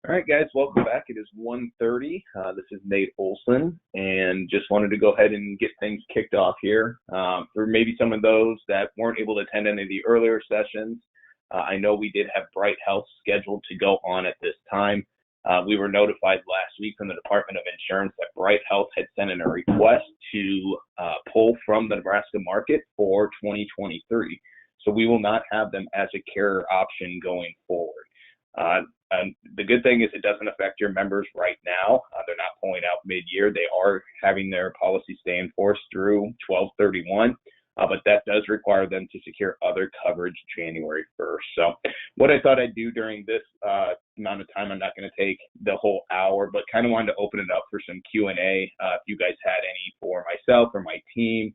All right, guys, welcome back. It is 1:30. This is Nate Olson, and just wanted to go ahead and get things kicked off here. For maybe some of those that weren't able to attend any of the earlier sessions, I know we did have Bright Health scheduled to go on at this time. We were notified last week from the Department of Insurance that Bright Health had sent in a request to pull from the Nebraska market for 2023. So we will not have them as a carrier option going forward. And the good thing is it doesn't affect your members right now. They're not pulling out mid-year. They are having their policy stay in force through 12/31, but that does require them to secure other coverage January 1st. So what I thought I'd do during this amount of time, I'm not going to take the whole hour, but kind of wanted to open it up for some Q&A if you guys had any for myself or my team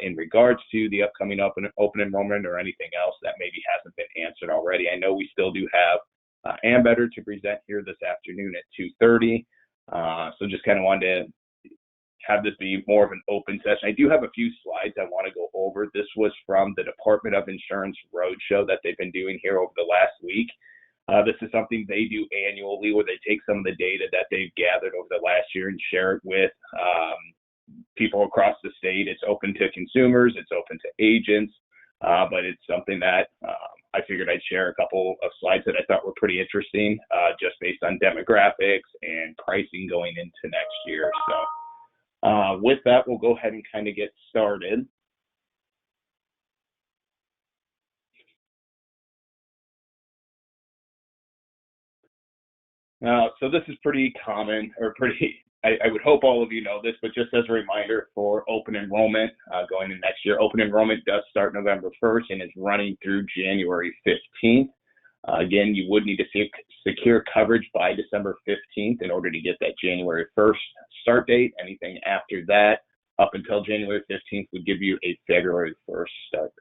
in regards to the upcoming open enrollment or anything else that maybe hasn't been answered already. I know we still do have Ambetter to present here this afternoon at 2:30. So just kind of wanted to have this be more of an open session. I do have a few slides I want to go over. This was from the Department of Insurance Roadshow that they've been doing here over the last week. This is something they do annually where they take some of the data that they've gathered over the last year and share it with people across the state. It's open to consumers, it's open to agents, but it's something that I figured I'd share a couple of slides that I thought were pretty interesting, just based on demographics and pricing going into next year. So with that, we'll go ahead and kind of get started. So this is pretty common, or I would hope all of you know this, but just as a reminder for open enrollment going into next year, open enrollment does start November 1st and is running through January 15th. Again, you would need to secure coverage by December 15th in order to get that January 1st start date. Anything after that, up until January 15th, would give you a February 1st start.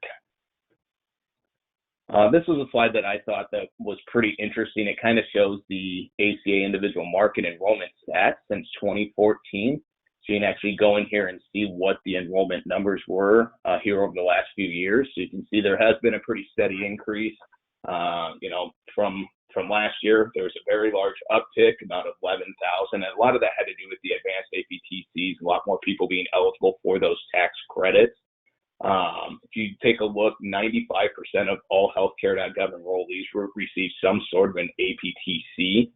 This was a slide that I thought that was pretty interesting. It kind of shows the ACA individual market enrollment stats since 2014. So you can actually go in here and see what the enrollment numbers were here over the last few years. So you can see there has been a pretty steady increase. From last year, there was a very large uptick, about 11,000. And a lot of that had to do with the advanced APTCs, a lot more people being eligible for those tax credits. If you take a look, 95% of all healthcare.gov enrollees received some sort of an APTC.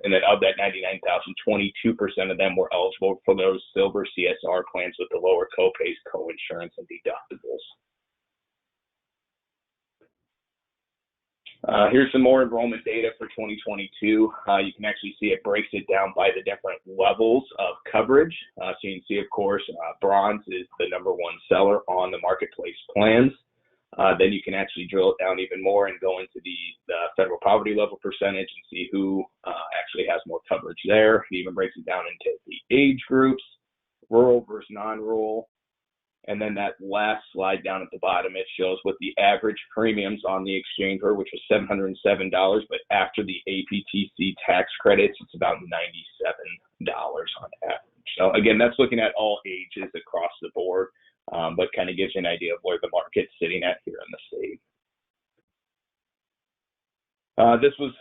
And then of that 99,000, 22% of them were eligible for those silver CSR plans with the lower copays, co-insurance, and deductibles. Here's some more enrollment data for 2022. You can actually see it breaks it down by the different levels of coverage. So you can see, of course, bronze is the #1 seller on the marketplace plans. Then you can actually drill it down even more and go into the federal poverty level percentage and see who actually has more coverage there. It even breaks it down into the age groups, rural versus non-rural. And then that last slide down at the bottom, it shows what the average premiums on the exchange were, which was $707. But after the APTC tax credits, it's about $97 on average. So again, that's looking at all ages across the board, but kind of gives you an idea of where the market's sitting at here in the state. This was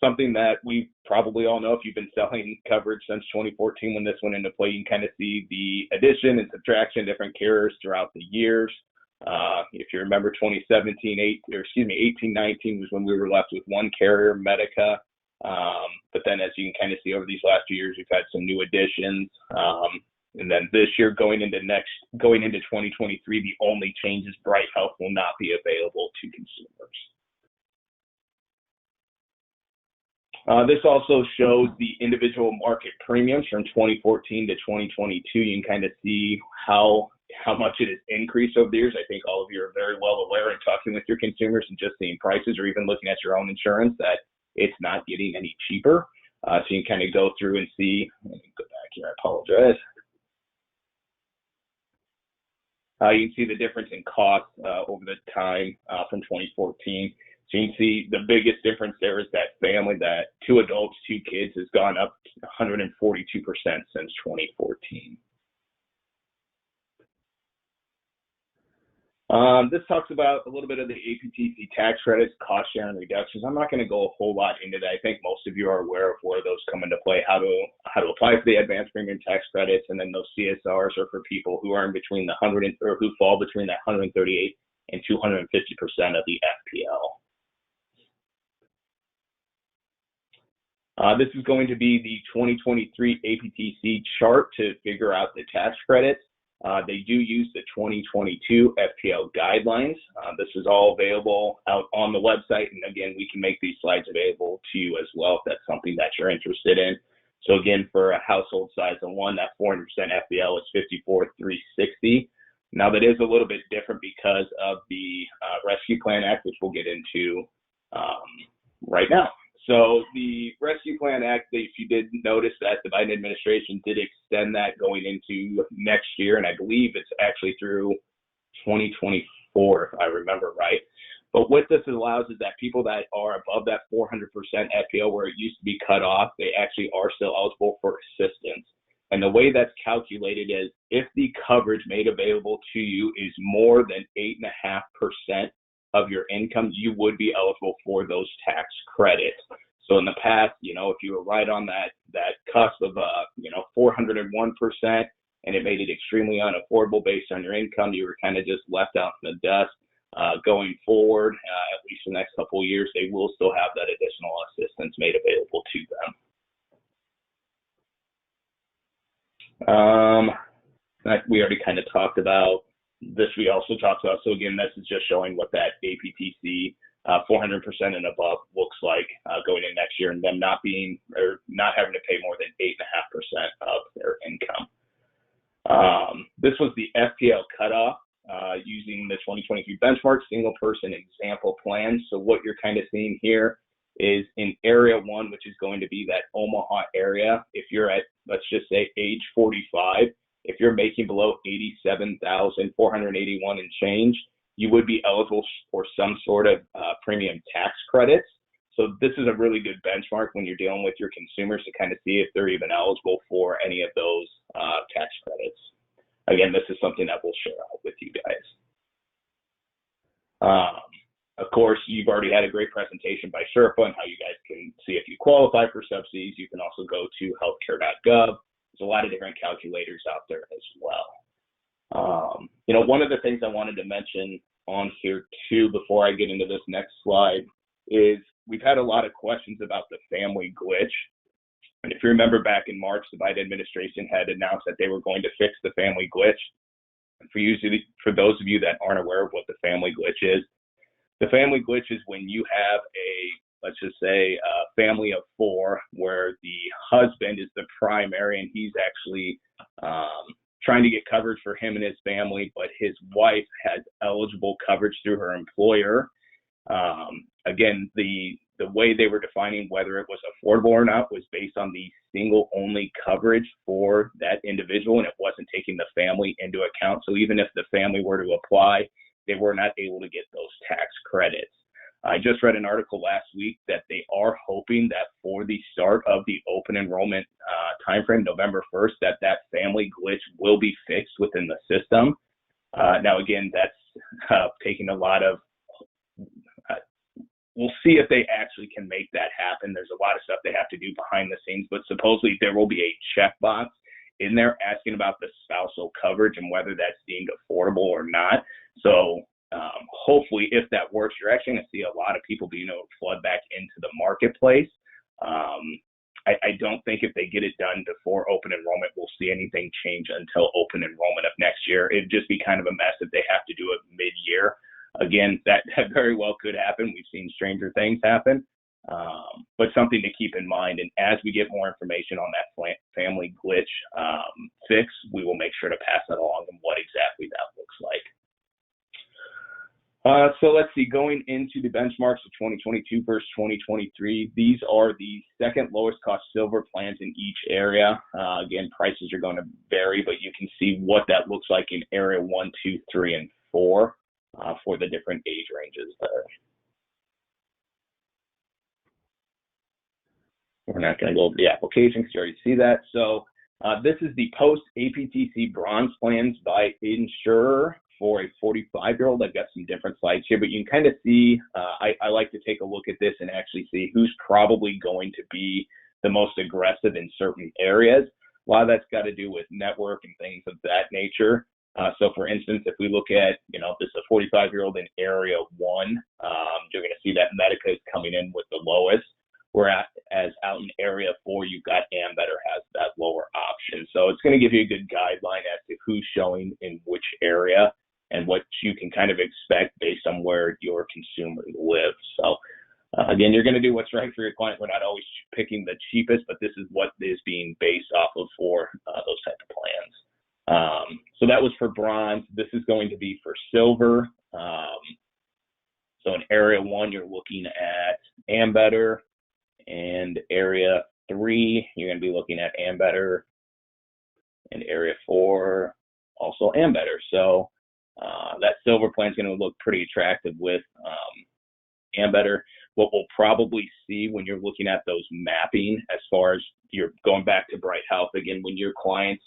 something that we probably all know if you've been selling coverage since 2014 when this went into play. You can kind of see the addition and subtraction of different carriers throughout the years. If you remember 18-19 was when we were left with one carrier, Medica. But then as you can kind of see over these last few years, we've had some new additions. And then this year going into 2023, the only change is Bright Health will not be available to consumers. This also shows the individual market premiums from 2014 to 2022. You can kind of see how much it has increased over the years. I think all of you are very well aware in talking with your consumers and just seeing prices or even looking at your own insurance that it's not getting any cheaper. So you can kind of go through and see. Let me go back here. I apologize. You can see the difference in cost over the time from 2014. So you can see the biggest difference there is that family, that 2 adults, 2 kids has gone up 142% since 2014. This talks about a little bit of the APTC tax credits, cost sharing reductions. I'm not going to go a whole lot into that. I think most of you are aware of where those come into play, how to apply for the advanced premium tax credits, and then those CSRs are for people who are in between the or who fall between that 138 and 250% of the FPL. This is going to be the 2023 APTC chart to figure out the tax credits. They do use the 2022 FPL guidelines. This is all available out on the website. And again, we can make these slides available to you as well if that's something that you're interested in. So again, for a household size of 1, that 400% FPL is $54,360. Now that is a little bit different because of the Rescue Plan Act, which we'll get into right now. So the Rescue Plan Act, if you did notice that the Biden administration did extend that going into next year, and I believe it's actually through 2024, if I remember right. But what this allows is that people that are above that 400% FPL where it used to be cut off, they actually are still eligible for assistance. And the way that's calculated is if the coverage made available to you is more than 8.5% of your income, you would be eligible for those tax credits. So in the past, if you were right on that cusp of 401%, and it made it extremely unaffordable based on your income, you were kind of just left out in the dust. Going forward, at least the next couple of years, they will still have that additional assistance made available to them. We already kind of talked about this. We also talked about, so again, this is just showing what that APTC 400% and above looks like going in next year, and them not having to pay more than 8.5% of their income. This was the FPL cutoff using the 2023 benchmark single person example plan. So what you're kind of seeing here is in area 1, which is going to be that Omaha area. If you're at, let's just say, age 45, if you're making below 87,481 and change, you would be eligible for some sort of premium tax credits. So this is a really good benchmark when you're dealing with your consumers to kind of see if they're even eligible for any of those tax credits. Again, this is something that we'll share out with you guys. Of course, you've already had a great presentation by Sherpa on how you guys can see if you qualify for subsidies. You can also go to healthcare.gov. There's a lot of different calculators out there as well. One of the things I wanted to mention on here too, before I get into this next slide, is we've had a lot of questions about the family glitch. And if you remember back in March, the Biden administration had announced that they were going to fix the family glitch. And for those of you that aren't aware of what the family glitch is, the family glitch is when you have let's just say a family of 4 where the husband is the primary and he's actually trying to get coverage for him and his family, but his wife has eligible coverage through her employer. Again, the way they were defining whether it was affordable or not was based on the single only coverage for that individual, and it wasn't taking the family into account. So even if the family were to apply, they were not able to get those tax credits. I just read an article last week that they are hoping that for the start of the open enrollment timeframe, November 1st, that family glitch will be fixed within the system. Now, again, that's taking a lot of, we'll see if they actually can make that happen. There's a lot of stuff they have to do behind the scenes, but supposedly there will be a checkbox in there asking about the spousal coverage and whether that's deemed affordable or not. So hopefully, if that works, you're actually going to see a lot of people being able to flood back into the marketplace. I don't think if they get it done before open enrollment, we'll see anything change until open enrollment of next year. It'd just be kind of a mess if they have to do it mid-year. Again, that very well could happen. We've seen stranger things happen, but something to keep in mind. And as we get more information on that family glitch fix, we will make sure to pass that along and what exactly that looks like. So let's see, going into the benchmarks of 2022 versus 2023, these are the second lowest cost silver plans in each area. Again, prices are going to vary, but you can see what that looks like in area 1, 2, 3, and 4 for the different age ranges there. We're not going to go over the application because you already see that. So this is the post-APTC bronze plans by insurer for a 45-year-old, I've got some different slides here, but you can kind of see, I like to take a look at this and actually see who's probably going to be the most aggressive in certain areas. A lot of that's got to do with network and things of that nature. So for instance, if we look at, this is a 45-year-old in area 1, you're going to see that Medica is coming in with the lowest, whereas out in area 4, you've got Ambetter has that lower option. So it's going to give you a good guideline as to who's showing in which area and what you can kind of expect based on where your consumer lives. So again, you're going to do what's right for your client. We're not always picking the cheapest, but this is what is being based off of for those type of plans. So that was for bronze. This is going to be for silver. So in area 1, you're looking at Ambetter, and area 3, you're going to be looking at Ambetter, and area 4, also Ambetter. So that silver plan is going to look pretty attractive with Ambetter. What we'll probably see when you're looking at those mapping, as far as you're going back to Bright Health, again, when your clients,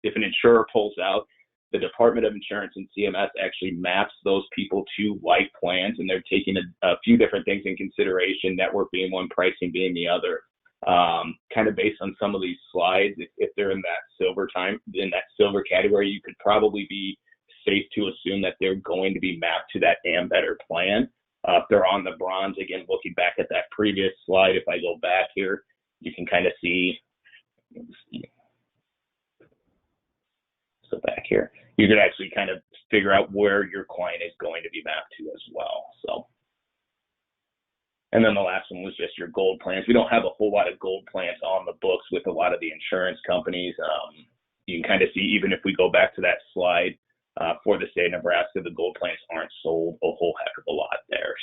if an insurer pulls out, the Department of Insurance and CMS actually maps those people to like plans, and they're taking a few different things in consideration, network being one, pricing being the other. Kind of based on some of these slides, if they're in that silver category, you could probably be safe to assume that they're going to be mapped to that Ambetter plan. If they're on the bronze, again, looking back at that previous slide, if I go back here, you can kind of see, so back here, you could actually kind of figure out where your client is going to be mapped to as well. So, and then the last one was just your gold plans. We don't have a whole lot of gold plans on the books with a lot of the insurance companies. You can kind of see, even if we go back to that slide, for the state of Nebraska, the gold plans aren't sold a whole heck of a lot there.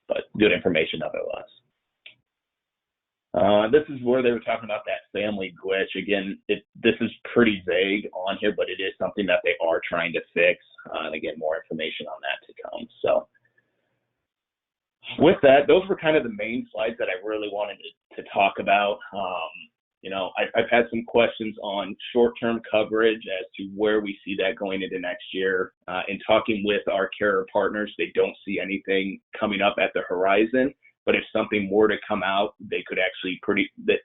But good information nonetheless. This is where they were talking about that family glitch. Again, this is pretty vague on here, but it is something that they are trying to fix. And again, more information on that to come. So with that, those were kind of the main slides that I really wanted to talk about. I've had some questions on short-term coverage as to where we see that going into next year. In talking with our carrier partners, they don't see anything coming up at the horizon. But if something were to come out, they could actually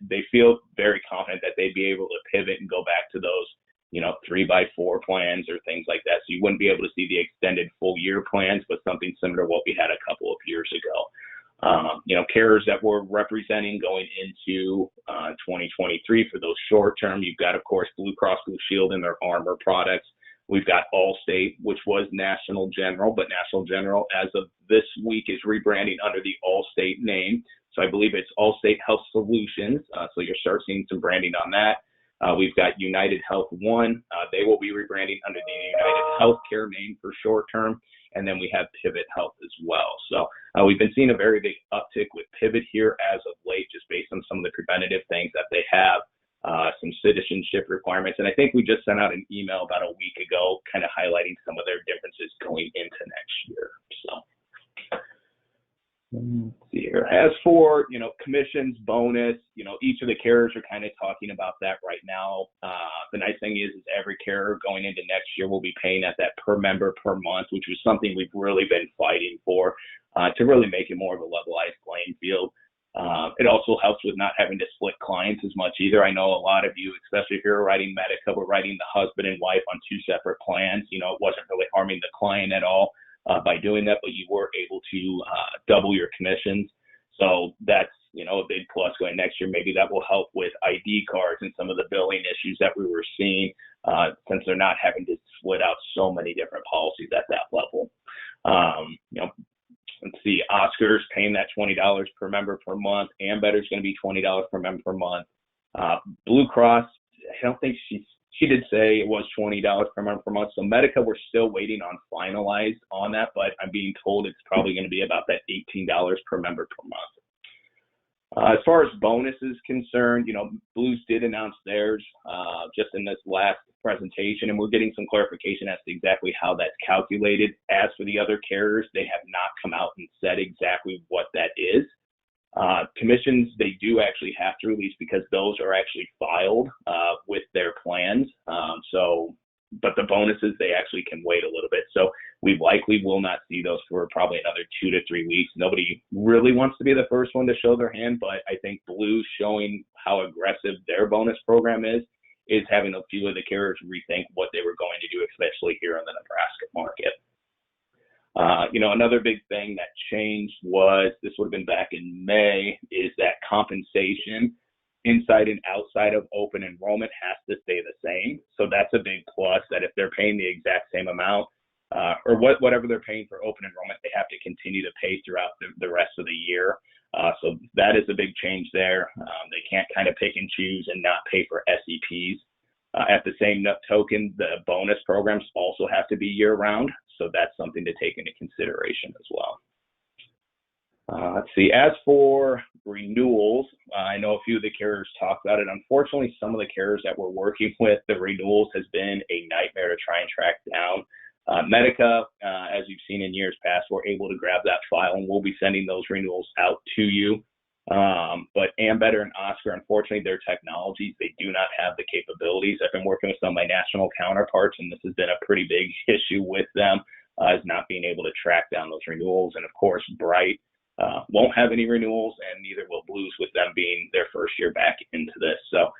they feel very confident that they'd be able to pivot and go back to those, 3x4 plans or things like that. So you wouldn't be able to see the extended full year plans, but something similar to what we had a couple of years ago. Carriers that we're representing going into 2023 for those short term, you've got, of course, Blue Cross Blue Shield and their Armor products. We've got Allstate, which was National General, but National General, as of this week, is rebranding under the Allstate name. So I believe it's Allstate Health Solutions. So you'll start seeing some branding on that. We've got United Health One. They will be rebranding under the United Healthcare name for short term. And then we have Pivot Health as well. So we've been seeing a very big uptick with Pivot here as of late, just based on some of the preventative things that they have, some citizenship requirements. And I think we just sent out an email about a week ago kind of highlighting some of their differences going into next year. So let's see here. As for, commissions, bonus, each of the carriers are kind of talking about that right now. The nice thing is every carrier going into next year will be paying at that per member per month, which was something we've really been fighting for, to really make it more of a levelized playing field. It also helps with not having to split clients as much either. I know a lot of you, especially if you're writing Medica, were writing the husband and wife on 2 separate plans. It wasn't really harming the client at all by doing that, but you were able to double your commissions. So that's, a big plus going next year. Maybe that will help with ID cards and some of the billing issues that we were seeing, since they're not having to split out so many different policies at that level. Let's see, Oscar's paying that $20 per member per month. Ambetter's going to be $20 per member per month. Blue Cross, I don't think she did say it was $20 per member per month. So Medica, we're still waiting on finalized on that, but I'm being told it's probably going to be about that $18 per member per month. As far as bonus is concerned, Blues did announce theirs just in this last presentation, and we're getting some clarification as to exactly how that's calculated. As for the other carriers, they have not come out and said exactly what that is. Commissions, they do actually have to release because those are actually filed with their plans. So but the bonuses, they actually can wait a little bit. So we likely will not see those for probably another 2 to 3 weeks. Nobody really wants to be the first one to show their hand, but I think Blues showing how aggressive their bonus program is having a few of the carriers rethink what they were going to do, especially here in the Nebraska market. Another big thing that changed was, this would have been back in May, is that compensation inside and outside of open enrollment has to stay the same. So that's a big plus, that if they're paying the exact same amount, or whatever they're paying for open enrollment, they have to continue to pay throughout the rest of the year. So that is a big change there. They can't kind of pick and choose and not pay for SEPs. At the same token, the bonus programs also have to be year-round, so that's something to take into consideration as well. Let's see, as for renewals, I know a few of the carriers talked about it. Unfortunately, some of the carriers that we're working with, the renewals has been a nightmare to try and track down. Medica, as you've seen in years past, we're able to grab that file and we'll be sending those renewals out to you. But Ambetter and Oscar, unfortunately, their technologies, they do not have the capabilities. I've been working with some of my national counterparts, and this has been a pretty big issue with them, is not being able to track down those renewals. And of course, Bright won't have any renewals, and neither will Blues, with them being their first year back into this. So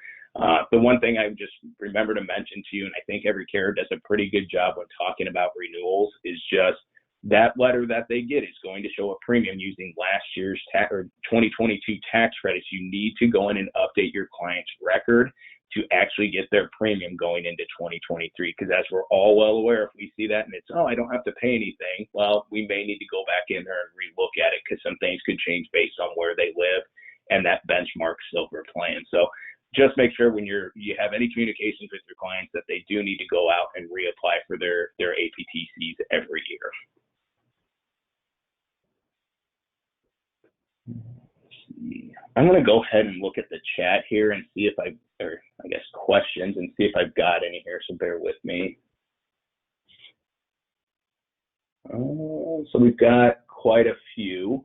the one thing I just remember to mention to you, and I think every carrier does a pretty good job when talking about renewals, is just that letter that they get is going to show a premium using last year's 2022 tax credits. You need to go in and update your client's record to actually get their premium going into 2023. Because as we're all well aware, if we see that and it's, I don't have to pay anything, well, we may need to go back in there and relook at it, because some things could change based on where they live and that benchmark silver plan. So just make sure when you have any communications with your clients that they do need to go out and reapply for their APTCs every year. I'm going to go ahead and look at the chat here and see if questions, and see if I've got any here, so bear with me. So we've got quite a few.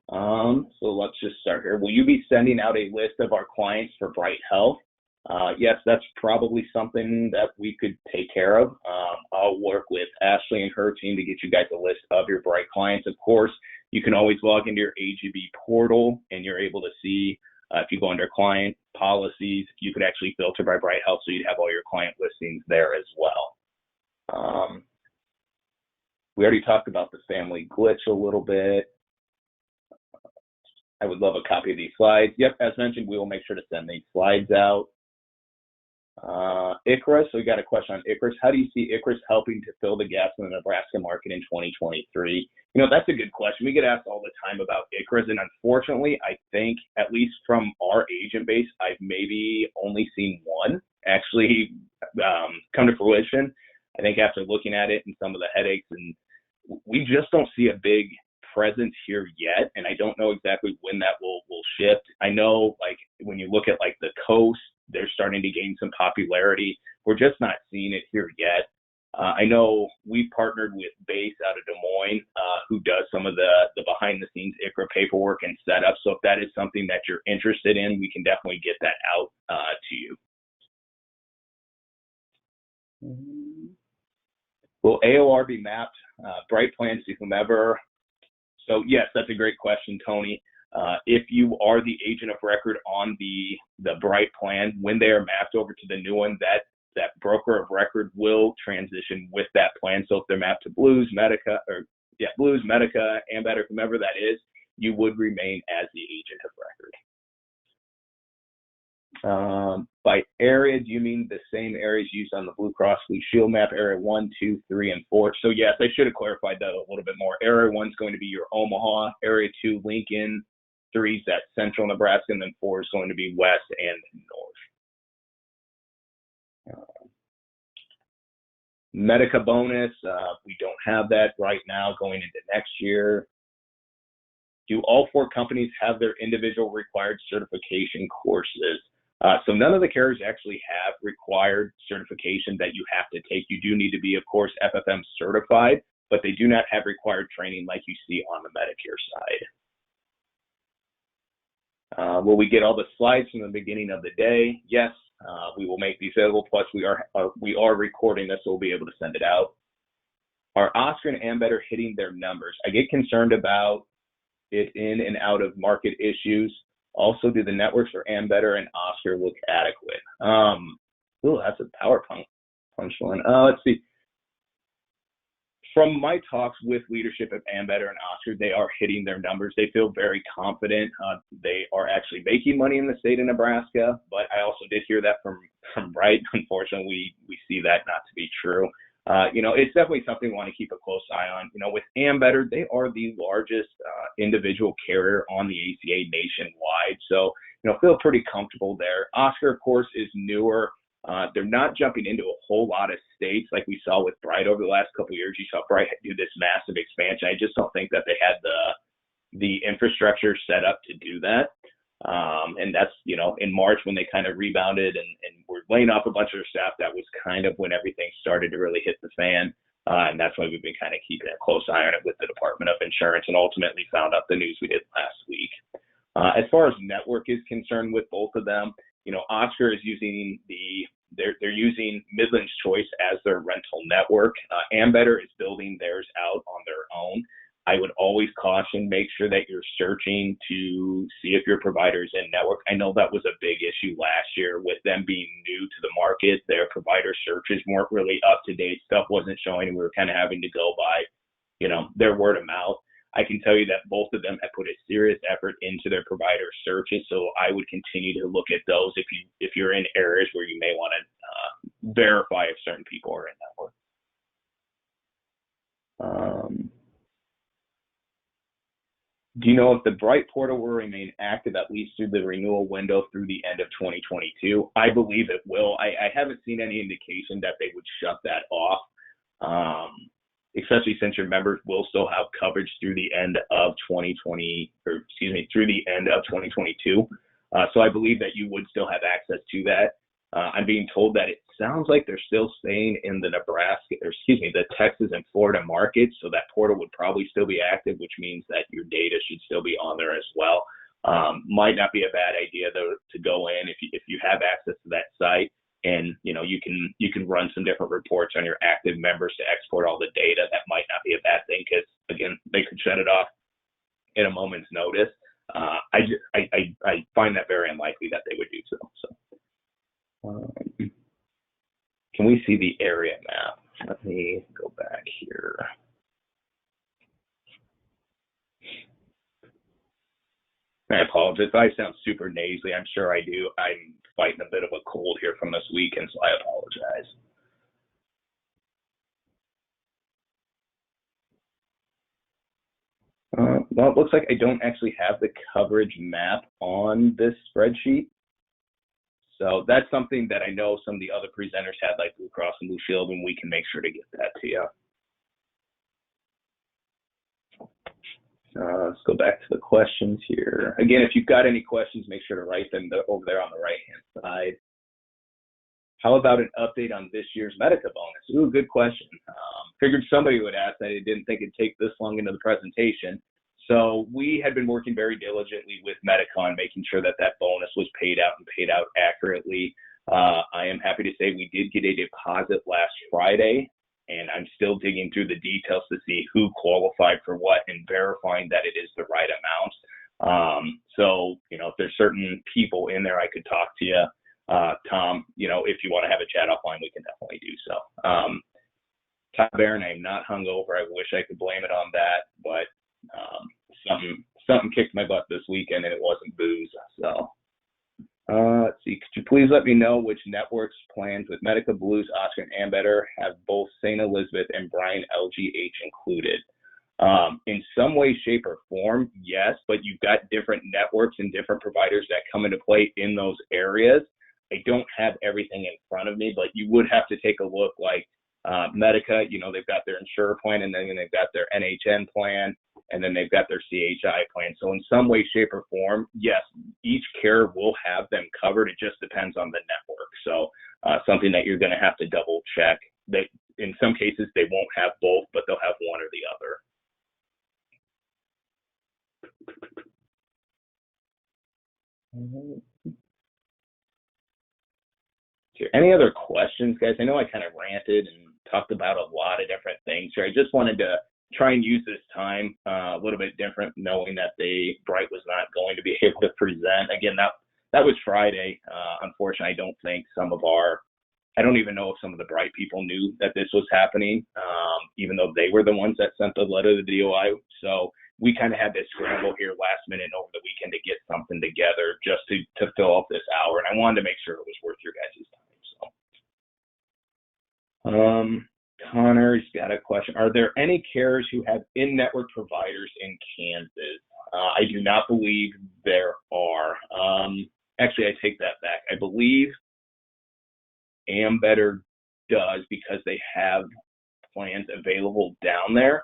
So let's just start here. Will you be sending out a list of our clients for Bright Health? Yes, that's probably something that we could take care of. I'll work with Ashley and her team to get you guys a list of your Bright clients. Of course, you can always log into your AGB portal, and you're able to see, if you go under client policies, you could actually filter by Bright Health, so you'd have all your client listings there as well. We already talked about the family glitch a little bit. I would love a copy of these slides. Yep, as mentioned, we will make sure to send these slides out. ICRA, so we got a question on ICRA. How do you see ICRA helping to fill the gaps in the Nebraska market in 2023? That's a good question. We get asked all the time about ICRA, and unfortunately, I think, at least from our agent base, I've maybe only seen one actually come to fruition. I think after looking at it and some of the headaches, and we just don't see a big presence here yet, and I don't know exactly when that will shift. I know, like, when you look at like the coast, they're starting to gain some popularity. We're just not seeing it here yet. I know we partnered with Base out of Des Moines, who does some of the behind the scenes ICRA paperwork and setup. So if that is something that you're interested in, we can definitely get that out to you. Will AOR be mapped, Bright plans to whomever? So yes, that's a great question, Tony. If you are the agent of record on the Bright plan, when they are mapped over to the new one, that broker of record will transition with that plan. So if they're mapped to Blues, Medica, Ambetter, whomever that is, you would remain as the agent of record. By area, do you mean the same areas used on the Blue Cross Blue Shield map, area 1, 2, 3, and 4? So yes, I should have clarified that a little bit more. Area 1 is going to be your Omaha, area 2, Lincoln, 3 is that central Nebraska, and then 4 is going to be west and north. Medica bonus, we don't have that right now going into next year. Do all 4 companies have their individual required certification courses? So none of the carriers actually have required certification that you have to take. You do need to be, of course, FFM certified, but they do not have required training like you see on the Medicare side. Will we get all the slides from the beginning of the day? Yes, we will make these available. Plus, we are recording this, so we'll be able to send it out. Are Oscar and Ambetter hitting their numbers? I get concerned about it in and out of market issues. Also, do the networks for Ambetter and Oscar look adequate? That's a power punch one. Let's see. From my talks with leadership at Ambetter and Oscar, they are hitting their numbers. They feel very confident. They are actually making money in the state of Nebraska, but I also did hear that from Bright. Unfortunately, we see that not to be true. It's definitely something we want to keep a close eye on. With Ambetter, they are the largest individual carrier on the ACA nationwide. So, feel pretty comfortable there. Oscar, of course, is newer. They're not jumping into a whole lot of states like we saw with Bright over the last couple of years. You saw Bright do this massive expansion. I just don't think that they had the infrastructure set up to do that. And that's, in March when they kind of rebounded and were laying off a bunch of their staff, that was kind of when everything started to really hit the fan. And that's why we've been kind of keeping a close eye on it with the Department of Insurance, and ultimately found out the news we did last week. As far as network is concerned with both of them, Oscar is using they're using Midland's Choice as their rental network. Ambetter is building theirs out on their own. I would always caution, make sure that you're searching to see if your provider's in network. I know that was a big issue last year with them being new to the market. Their provider searches weren't really up to date. Stuff wasn't showing, and we were kind of having to go by, their word of mouth. I can tell you that both of them have put a serious effort into their provider searches, so I would continue to look at those if you're in areas where you may want to verify if certain people are in network. Do you know if the Bright portal will remain active at least through the renewal window through the end of 2022? I believe it will. I haven't seen any indication that they would shut that off. Especially since your members will still have coverage through the end of through the end of 2022. So I believe that you would still have access to that. I'm being told that it sounds like they're still staying in the the Texas and Florida markets, so that portal would probably still be active, which means that your data should still be on there as well. Might not be a bad idea though to go in if you have access to that site. And you can run some different reports on your active members to export all the data. That might not be a bad thing because again they could shut it off at a moment's notice. I find that very unlikely that they would do so. Can we see the area map? Let me go back here. I apologize if I sound super nasally. I'm sure I do. I'm fighting a bit of a cold here from this weekend, so I apologize. Well, it looks like I don't actually have the coverage map on this spreadsheet. So that's something that I know some of the other presenters had, like Blue Cross and Blue Shield, and we can make sure to get that to you. Let's go back to the questions here. Again, if you've got any questions, make sure to write them over there on the right-hand side. How about an update on this year's Medica bonus? Ooh, good question. Figured somebody would ask that. I didn't think it'd take this long into the presentation. So we had been working very diligently with Medica on making sure that that bonus was paid out and paid out accurately. I am happy to say we did get a deposit last Friday, and I'm still digging through the details to see who qualified for what and verifying that it is the right amount. So, if there's certain people in there I could talk to you, Tom, if you want to have a chat offline, we can definitely do so. Todd Barron, I'm not hungover. I wish I could blame it on that, but something kicked my butt this weekend and it wasn't booze. So let's see. Could you please let me know which networks plans with Medica, Blues, Oscar, and Ambetter have both St. Elizabeth and Bryan LGH included? In some way, shape, or form, yes, but you've got different networks and different providers that come into play in those areas. I don't have everything in front of me, but you would have to take a look like Medica, they've got their insurer plan, and then they've got their NHN plan, and then they've got their CHI plan. So in some way, shape, or form, yes, each carrier will have them covered. It just depends on the network. So something that you're going to have to double check. That in some cases, they won't have both, but they'll have one or the other. Is there any other questions, guys? I know I kind of ranted and talked about a lot of different things here. I just wanted to try and use this time a little bit different, knowing that Bright was not going to be able to present. Again, that was Friday. Unfortunately, I don't even know if some of the Bright people knew that this was happening, even though they were the ones that sent the letter to the DOI. So we kind of had this scramble here last minute over the weekend to get something together just to fill up this hour. And I wanted to make sure it was worth your guys' time. Connor's got a question. Are there any carriers who have in-network providers in Kansas? I do not believe there are. Actually, I take that back. I believe Ambetter does because they have plans available down there.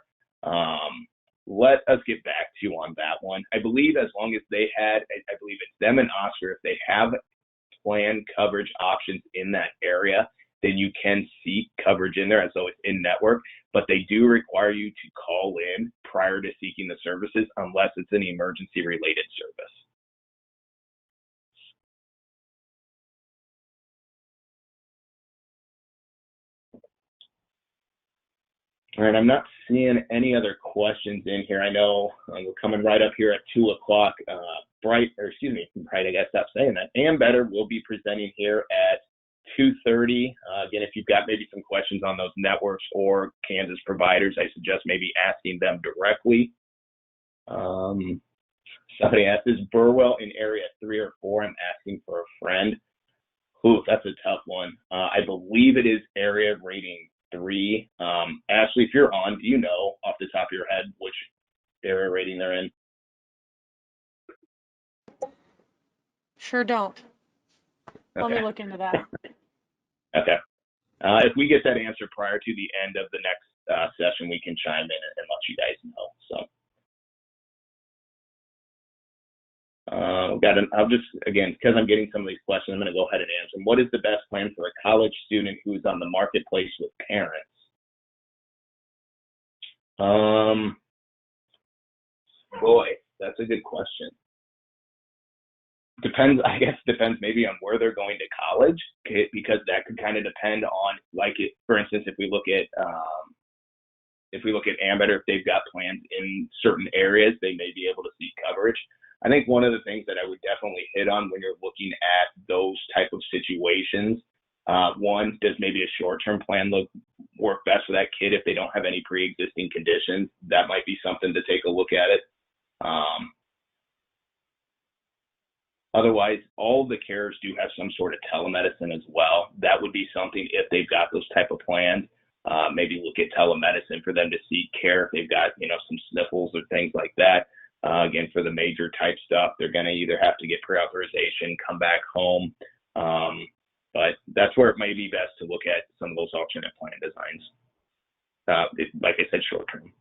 Let us get back to you on that one. I believe as long as they had, I believe it's them and Oscar, if they have plan coverage options in that area, then you can seek coverage in there as though it's in network, but they do require you to call in prior to seeking the services unless it's an emergency related service. All right, I'm not seeing any other questions in here. I know we're coming right up here at 2 o'clock. Bright, I gotta stop saying that. Ambetter will be presenting here at 2:30. Again, if you've got maybe some questions on those networks or Kansas providers, I suggest maybe asking them directly. Somebody asked, is Burwell in area 3 or 4? I'm asking for a friend. Ooh, that's a tough one. I believe it is area rating 3. Ashley, if you're on, do you know off the top of your head which area rating they're in? Sure don't. Okay. Let me look into that. Okay. If we get that answer prior to the end of the next session, we can chime in and let you guys know. So, I'll just, again, because I'm getting some of these questions, I'm going to go ahead and answer them. What is the best plan for a college student who is on the marketplace with parents? Boy, that's a good question. Depends maybe on where they're going to college, because that could kind of depend on, for instance, if we look at Ambetter, if they've got plans in certain areas, they may be able to seek coverage. I think one of the things that I would definitely hit on when you're looking at those type of situations, one, does maybe a short-term plan work best for that kid if they don't have any pre-existing conditions? That might be something to take a look at it. Otherwise, all of the carriers do have some sort of telemedicine as well. That would be something if they've got those type of plans. Maybe look at telemedicine for them to seek care if they've got, some sniffles or things like that. Again, for the major type stuff, they're going to either have to get pre-authorization, come back home. But that's where it may be best to look at some of those alternate plan designs. Like I said, short term.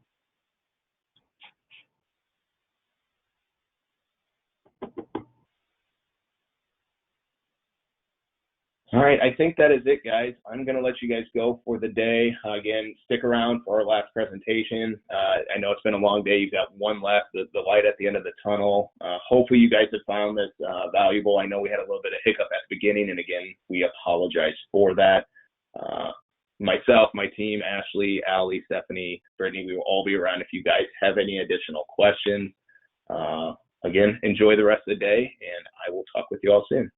All right, I think that is it, guys. I'm going to let you guys go for the day. Again, stick around for our last presentation. I know it's been a long day. You've got one left, the light at the end of the tunnel. Hopefully you guys have found this valuable. I know we had a little bit of hiccup at the beginning, and again, we apologize for that. Myself, my team, Ashley, Allie, Stephanie, Brittany, we will all be around if you guys have any additional questions. Again, enjoy the rest of the day, and I will talk with you all soon.